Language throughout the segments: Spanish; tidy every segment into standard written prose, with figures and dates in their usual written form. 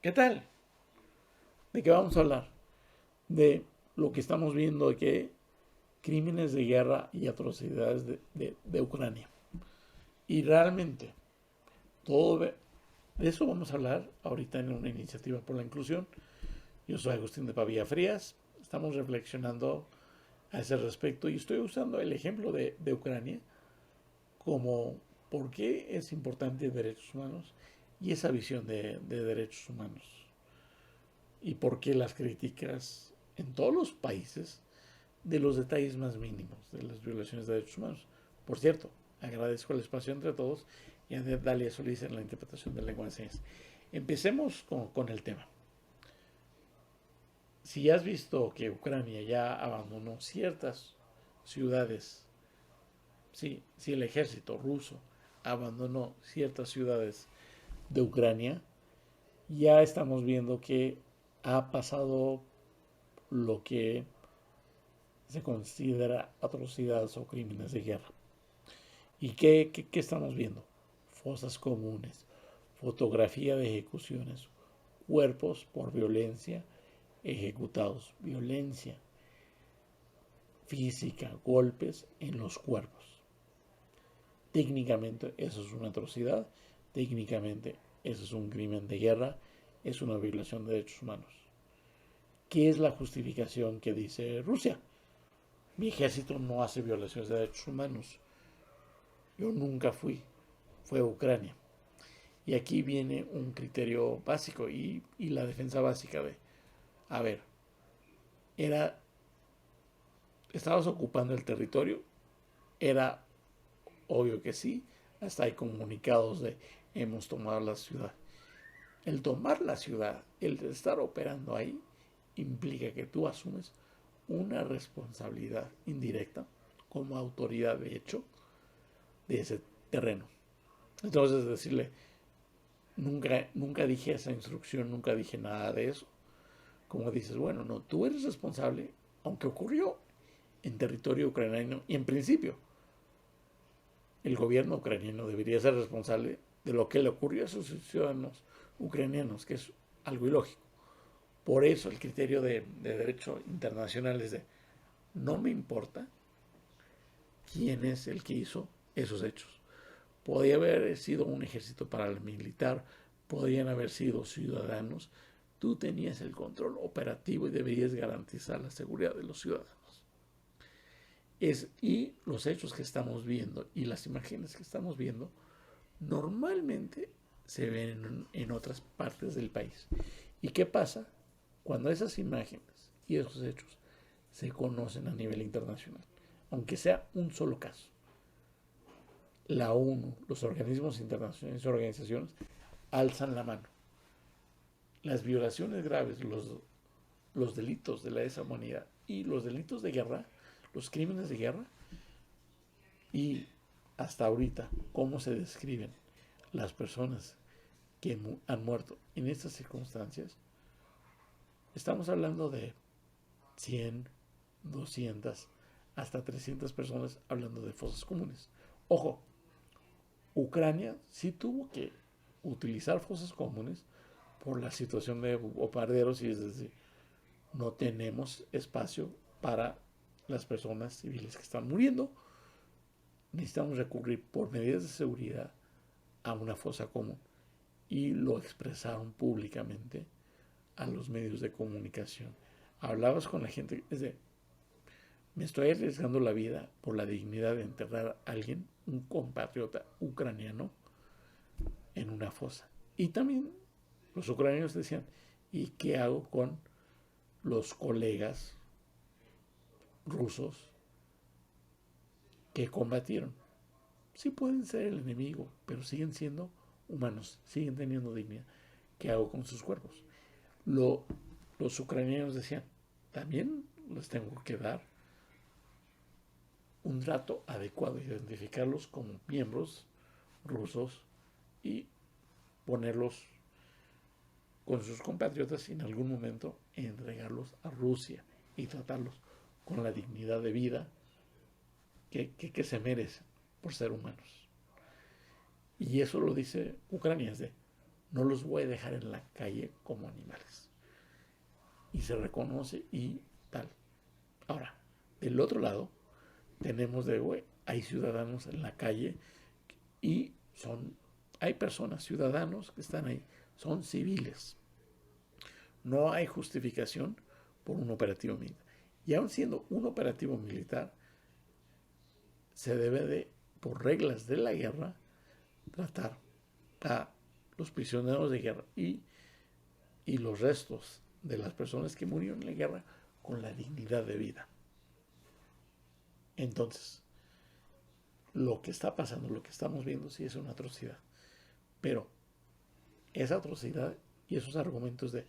¿Qué tal? ¿De qué vamos a hablar? De lo que estamos viendo de que crímenes de guerra y atrocidades de Ucrania. Y realmente, de eso vamos a hablar ahorita en una iniciativa por la inclusión. Yo soy Agustín de Pavía Frías. Estamos reflexionando a ese respecto y estoy usando el ejemplo de Ucrania como por qué es importante derechos humanos y esa visión de derechos humanos. Y por qué las críticas en todos los países de los detalles más mínimos de las violaciones de derechos humanos. Por cierto, agradezco el espacio entre todos y a Dalia Solís en la interpretación de lengua de señas. Empecemos con el tema. Si has visto que Ucrania ya abandonó ciertas ciudades, si el ejército ruso abandonó ciertas ciudades de Ucrania, ya estamos viendo que ha pasado lo que se considera atrocidades o crímenes de guerra. ¿Y qué estamos viendo? Fosas comunes, fotografía de ejecuciones, cuerpos por violencia ejecutados, violencia física, golpes en los cuerpos. Técnicamente eso es una atrocidad, técnicamente eso es un crimen de guerra, es una violación de derechos humanos. ¿Qué es la justificación que dice Rusia? Mi ejército no hace violaciones de derechos humanos. Yo nunca fue Ucrania. Y aquí viene un criterio básico y la defensa básica de, a ver, era, estabas ocupando el territorio, era obvio que sí, hasta hay comunicados de hemos tomado la ciudad. El tomar la ciudad, el estar operando ahí, implica que tú asumes una responsabilidad indirecta como autoridad de hecho de ese terreno. Entonces decirle, nunca dije esa instrucción, nunca dije nada de eso. Como dices, bueno, no, tú eres responsable, aunque ocurrió en territorio ucraniano y en principio el gobierno ucraniano debería ser responsable de lo que le ocurrió a sus ciudadanos ucranianos, que es algo ilógico. Por eso el criterio de derecho internacional es de no me importa quién es el que hizo esos hechos. Podía haber sido un ejército paramilitar, podían haber sido ciudadanos. Tú tenías el control operativo y deberías garantizar la seguridad de los ciudadanos. Y los hechos que estamos viendo y las imágenes que estamos viendo normalmente se ven en otras partes del país. ¿Y qué pasa cuando esas imágenes y esos hechos se conocen a nivel internacional? Aunque sea un solo caso. La ONU, los organismos internacionales y organizaciones alzan la mano. Las violaciones graves, los delitos de la lesa humanidad y los delitos de guerra, los crímenes de guerra, y hasta ahorita cómo se describen las personas que han muerto en estas circunstancias, estamos hablando de 100, 200, hasta 300 personas hablando de fosas comunes. Ojo, Ucrania sí tuvo que utilizar fosas comunes por la situación de bombarderos y es decir, no tenemos espacio para las personas civiles que están muriendo. Necesitamos recurrir por medidas de seguridad a una fosa común y lo expresaron públicamente a los medios de comunicación. Hablabas con la gente, es de, me estoy arriesgando la vida por la dignidad de enterrar a alguien, un compatriota ucraniano, en una fosa. Y también los ucranianos decían, ¿y qué hago con los colegas rusos que combatieron? Sí pueden ser el enemigo, pero siguen siendo humanos, siguen teniendo dignidad. ¿Qué hago con sus cuerpos? Lo, los ucranianos decían, también les tengo que dar un trato adecuado, identificarlos como miembros rusos y ponerlos con sus compatriotas y en algún momento entregarlos a Rusia y tratarlos con la dignidad de vida que se merecen por ser humanos. Y eso lo dice Ucrania, es de, no los voy a dejar en la calle como animales. Y se reconoce y tal. Ahora, del otro lado, tenemos hay ciudadanos en la calle y hay personas, ciudadanos que están ahí, son civiles. No hay justificación por un operativo militar. Y aun siendo un operativo militar, se debe de, por reglas de la guerra, tratar a los prisioneros de guerra y los restos de las personas que murieron en la guerra con la dignidad de vida. Entonces, lo que está pasando, lo que estamos viendo, sí es una atrocidad. Pero esa atrocidad y esos argumentos de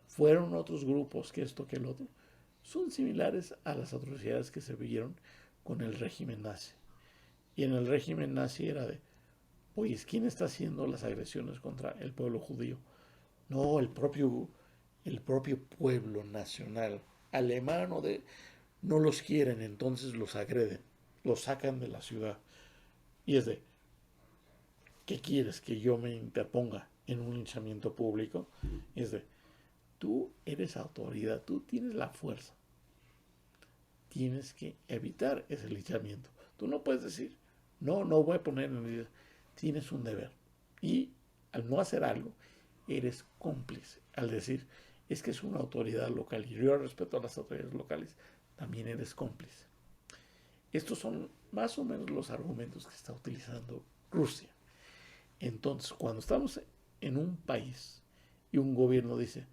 fueron otros grupos que esto, que el otro, son similares a las atrocidades que se vivieron con el régimen nazi. Y en el régimen nazi era de, oye, ¿quién está haciendo las agresiones contra el pueblo judío? No, el propio pueblo nacional alemán no los quieren, entonces los agreden, los sacan de la ciudad. Y es de, ¿qué quieres? ¿Que yo me interponga en un linchamiento público? Y es de, tú eres autoridad, tú tienes la fuerza. Tienes que evitar ese linchamiento. Tú no puedes decir, no voy a poner en medida. Tienes un deber. Y al no hacer algo, eres cómplice. Al decir, es que es una autoridad local y yo respeto a las autoridades locales, también eres cómplice. Estos son más o menos los argumentos que está utilizando Rusia. Entonces, cuando estamos en un país y un gobierno dice,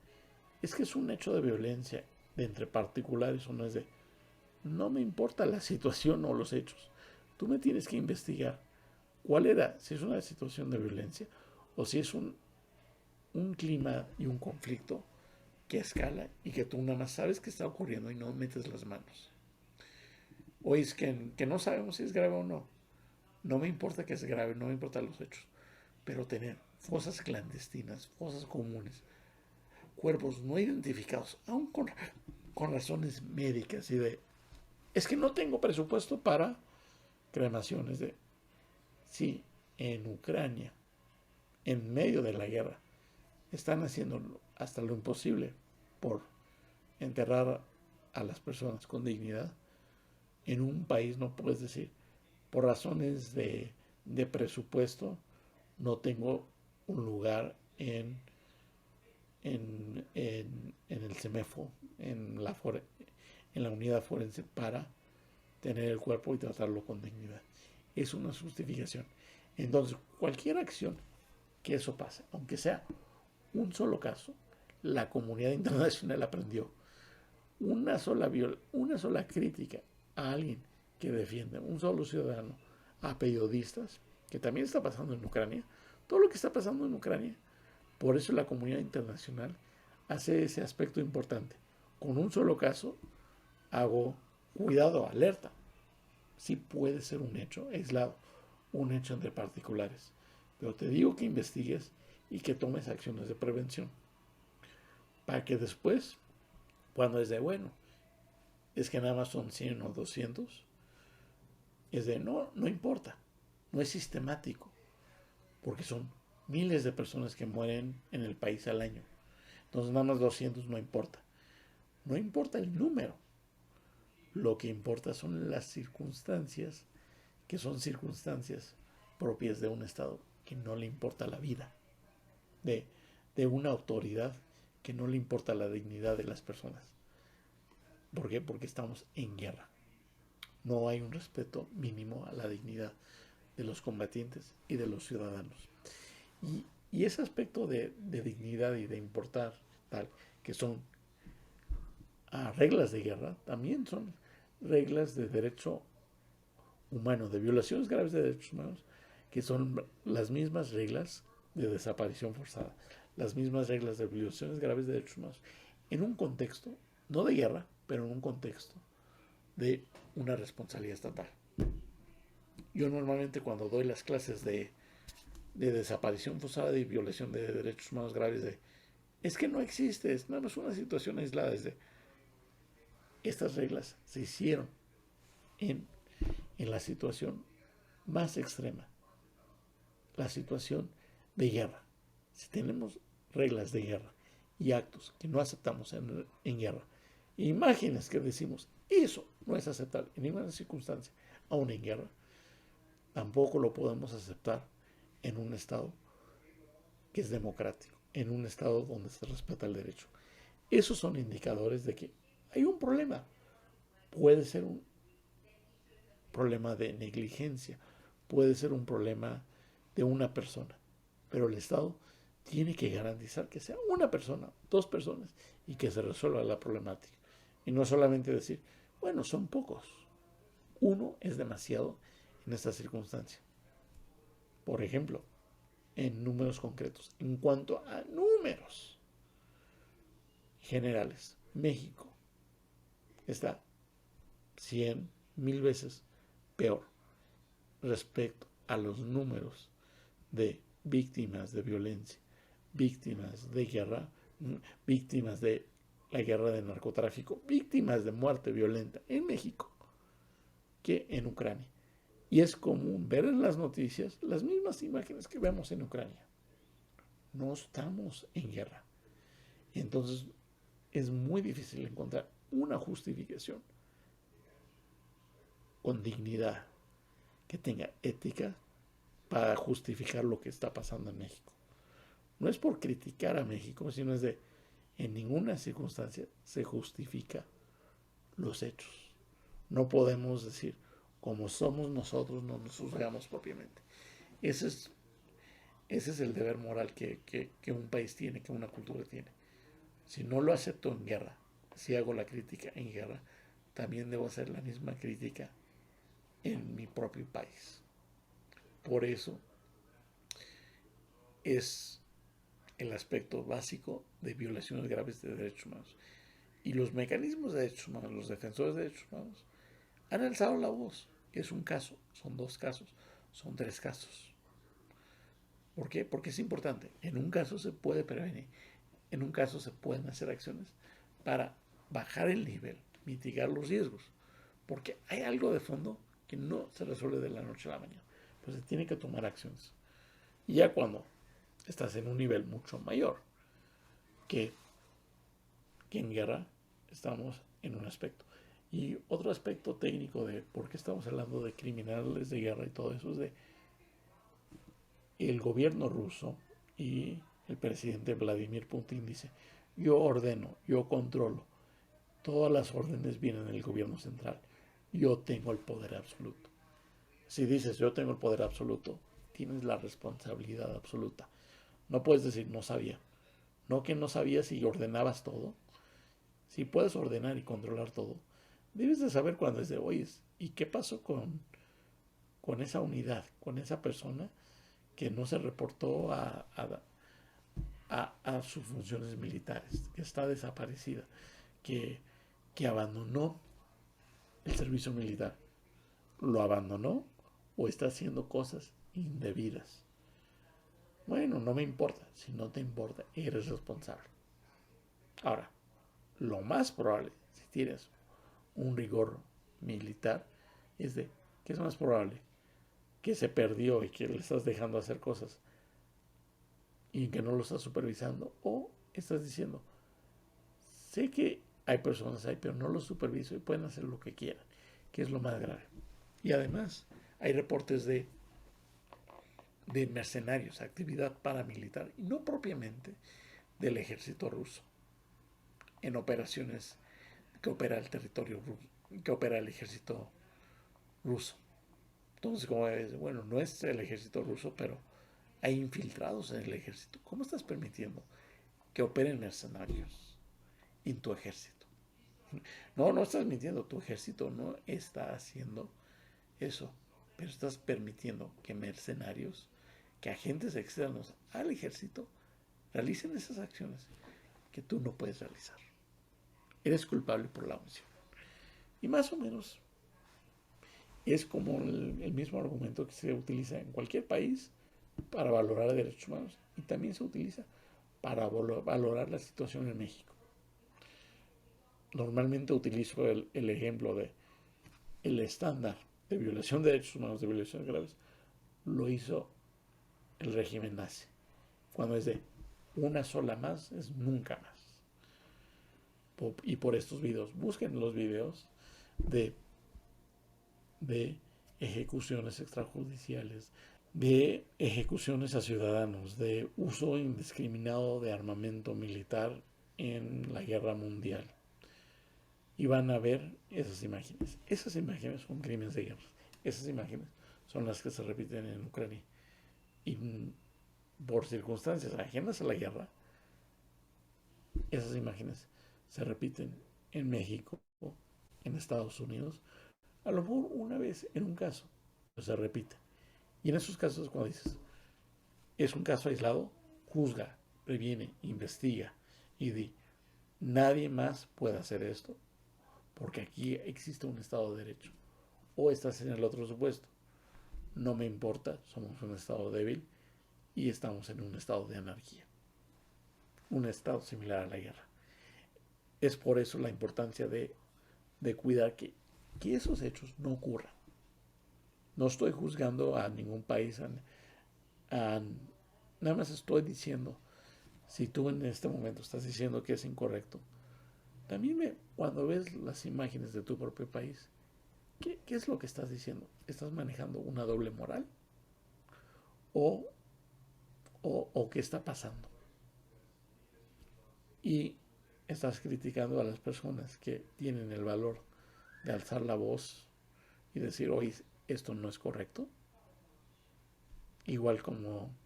es que es un hecho de violencia de entre particulares o no, es de, no me importa la situación o los hechos. Tú me tienes que investigar cuál era, si es una situación de violencia o si es un clima y un conflicto que escala y que tú nada más sabes que está ocurriendo y no metes las manos. O es que no sabemos si es grave o no. No me importa que es grave, no me importan los hechos. Pero tener fosas clandestinas, fosas comunes, cuerpos no identificados, aún con razones médicas y de, es que no tengo presupuesto para cremaciones de, sí, en Ucrania, en medio de la guerra, están haciendo hasta lo imposible por enterrar a las personas con dignidad. En un país no puedes decir, por razones de presupuesto, no tengo un lugar en el CEMEFO, en la unidad forense para tener el cuerpo y tratarlo con dignidad. Es una justificación. Entonces, cualquier acción que eso pase, aunque sea un solo caso, la comunidad internacional aprendió. Una sola crítica a alguien que defiende, un solo ciudadano, a periodistas, que también está pasando en Ucrania, todo lo que está pasando en Ucrania, por eso la comunidad internacional hace ese aspecto importante. Con un solo caso, hago cuidado, alerta. Sí puede ser un hecho aislado, un hecho entre particulares, pero te digo que investigues y que tomes acciones de prevención, para que después, cuando es de, bueno, es que nada más son 100 o 200, es de, no importa, no es sistemático, porque son miles de personas que mueren en el país al año. Entonces nada más 200 no importa. No importa el número. Lo que importa son las circunstancias, que son circunstancias propias de un Estado que no le importa la vida, de una autoridad que no le importa la dignidad de las personas. ¿Por qué? Porque estamos en guerra. No hay un respeto mínimo a la dignidad de los combatientes y de los ciudadanos. Y ese aspecto de dignidad y de importar, tal, que son reglas de guerra, también son reglas de derecho humano, de violaciones graves de derechos humanos, que son las mismas reglas de desaparición forzada, las mismas reglas de violaciones graves de derechos humanos, en un contexto, no de guerra, pero en un contexto de una responsabilidad estatal. Yo normalmente cuando doy las clases de desaparición forzada y violación de derechos humanos graves, es que no existe, es nada más una situación aislada. Estas reglas se hicieron en la situación más extrema, la situación de guerra. Si tenemos reglas de guerra y actos que no aceptamos en guerra, imágenes que decimos, eso no es aceptable en ninguna circunstancia, aún en guerra, tampoco lo podemos aceptar en un Estado que es democrático, en un Estado donde se respeta el derecho. Esos son indicadores de que hay un problema. Puede ser un problema de negligencia, puede ser un problema de una persona, pero el Estado tiene que garantizar que sea una persona, dos personas, y que se resuelva la problemática. Y no solamente decir, bueno, son pocos. Uno es demasiado en esta circunstancia. Por ejemplo, en números concretos, en cuanto a números generales, México está 100, 1000 veces peor respecto a los números de víctimas de violencia, víctimas de guerra, víctimas de la guerra de narcotráfico, víctimas de muerte violenta en México que en Ucrania. Y es común ver en las noticias las mismas imágenes que vemos en Ucrania. No estamos en guerra. Entonces es muy difícil encontrar una justificación con dignidad, que tenga ética para justificar lo que está pasando en México. No es por criticar a México, sino es de, en ninguna circunstancia se justifica los hechos. No podemos decir, como somos nosotros, no nos juzgamos propiamente. Ese es el deber moral que un país tiene, que una cultura tiene. Si no lo acepto en guerra, si hago la crítica en guerra, también debo hacer la misma crítica en mi propio país. Por eso es el aspecto básico de violaciones graves de derechos humanos. Y los mecanismos de derechos humanos, los defensores de derechos humanos, han alzado la voz. Es un caso, son dos casos, son tres casos. ¿Por qué? Porque es importante. En un caso se puede prevenir, en un caso se pueden hacer acciones para bajar el nivel, mitigar los riesgos. Porque hay algo de fondo que no se resuelve de la noche a la mañana. Pues se tiene que tomar acciones. Y ya cuando estás en un nivel mucho mayor que en guerra, estamos en un aspecto. Y otro aspecto técnico de por qué estamos hablando de criminales de guerra y todo eso es de el gobierno ruso y el presidente Vladimir Putin dice, yo ordeno, yo controlo, todas las órdenes vienen del gobierno central, yo tengo el poder absoluto. Si dices yo tengo el poder absoluto, tienes la responsabilidad absoluta. No puedes decir no sabía. No que no sabías y ordenabas todo. Si puedes ordenar y controlar todo, debes de saber cuando es de oye, ¿y qué pasó con esa unidad, con esa persona que no se reportó a sus funciones militares, que está desaparecida, que abandonó el servicio militar? ¿Lo abandonó o está haciendo cosas indebidas? Bueno, no me importa. Si no te importa, eres responsable. Ahora, lo más probable, si tienes un rigor militar, es de, ¿qué es más probable? Que se perdió y que le estás dejando hacer cosas y que no lo estás supervisando, o estás diciendo, sé que hay personas ahí, pero no los superviso y pueden hacer lo que quieran, que es lo más grave. Y además, hay reportes de mercenarios, actividad paramilitar, y no propiamente del ejército ruso, en operaciones que opera el territorio ruso, que opera el ejército ruso. Entonces, como es, bueno, no es el ejército ruso, pero hay infiltrados en el ejército. ¿Cómo estás permitiendo que operen mercenarios en tu ejército? No, no estás mintiendo, tu ejército no está haciendo eso, pero estás permitiendo que mercenarios, que agentes externos al ejército realicen esas acciones que tú no puedes realizar. Eres culpable por la omisión. Y más o menos es como el mismo argumento que se utiliza en cualquier país para valorar derechos humanos y también se utiliza para valorar la situación en México. Normalmente utilizo el ejemplo de el estándar de violación de derechos humanos, de violaciones graves, lo hizo el régimen nazi. Cuando es de una sola más, es nunca más. Y por estos videos, busquen los videos de, de ejecuciones extrajudiciales, de ejecuciones a ciudadanos, de uso indiscriminado de armamento militar en la guerra mundial. Y van a ver esas imágenes. Esas imágenes son crímenes de guerra. Esas imágenes son las que se repiten en Ucrania. Y por circunstancias ajenas a la guerra, esas imágenes se repiten en México, en Estados Unidos, a lo mejor una vez en un caso, pero se repite. Y en esos casos, cuando dices, es un caso aislado, juzga, previene, investiga y di, nadie más puede hacer esto, porque aquí existe un Estado de Derecho. O estás en el otro supuesto. No me importa, somos un Estado débil y estamos en un estado de anarquía. Un estado similar a la guerra. Es por eso la importancia de cuidar que esos hechos no ocurran. No estoy juzgando a ningún país, nada más estoy diciendo, si tú en este momento estás diciendo que es incorrecto, también cuando ves las imágenes de tu propio país, ¿qué es lo que estás diciendo? ¿Estás manejando una doble moral? ¿O, o qué está pasando? Y estás criticando a las personas que tienen el valor de alzar la voz y decir, oye, esto no es correcto. Igual como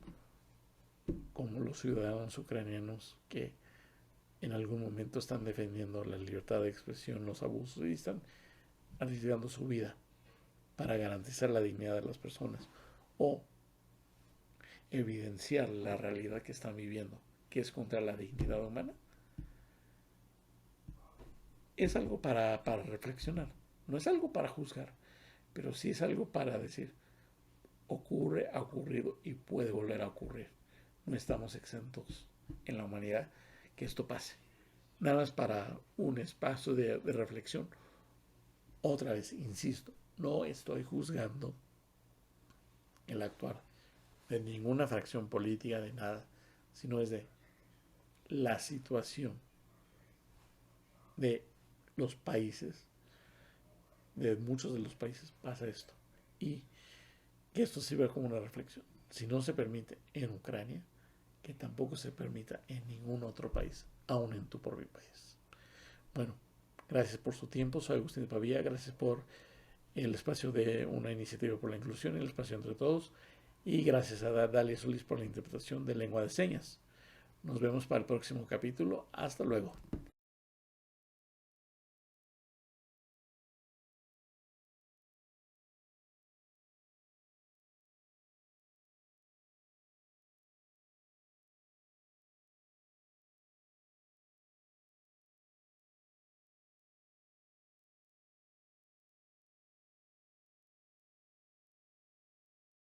los ciudadanos ucranianos que en algún momento están defendiendo la libertad de expresión, los abusos y están arriesgando su vida para garantizar la dignidad de las personas o evidenciar la realidad que están viviendo, que es contra la dignidad humana, es algo para reflexionar. No es algo para juzgar, pero sí es algo para decir, ocurre, ha ocurrido y puede volver a ocurrir. No estamos exentos en la humanidad que esto pase. Nada más para un espacio de reflexión. Otra vez, insisto, no estoy juzgando el actuar de ninguna fracción política, de nada, sino es de la situación de los países, de muchos de los países pasa esto. Y que esto sirva como una reflexión. Si no se permite en Ucrania, que tampoco se permita en ningún otro país, aún en tu propio país. Bueno, gracias por su tiempo. Soy Agustín de Pavía. Gracias por el espacio de una iniciativa por la inclusión, el espacio entre todos. Y gracias a Dalia Solís por la interpretación de lengua de señas. Nos vemos para el próximo capítulo. Hasta luego.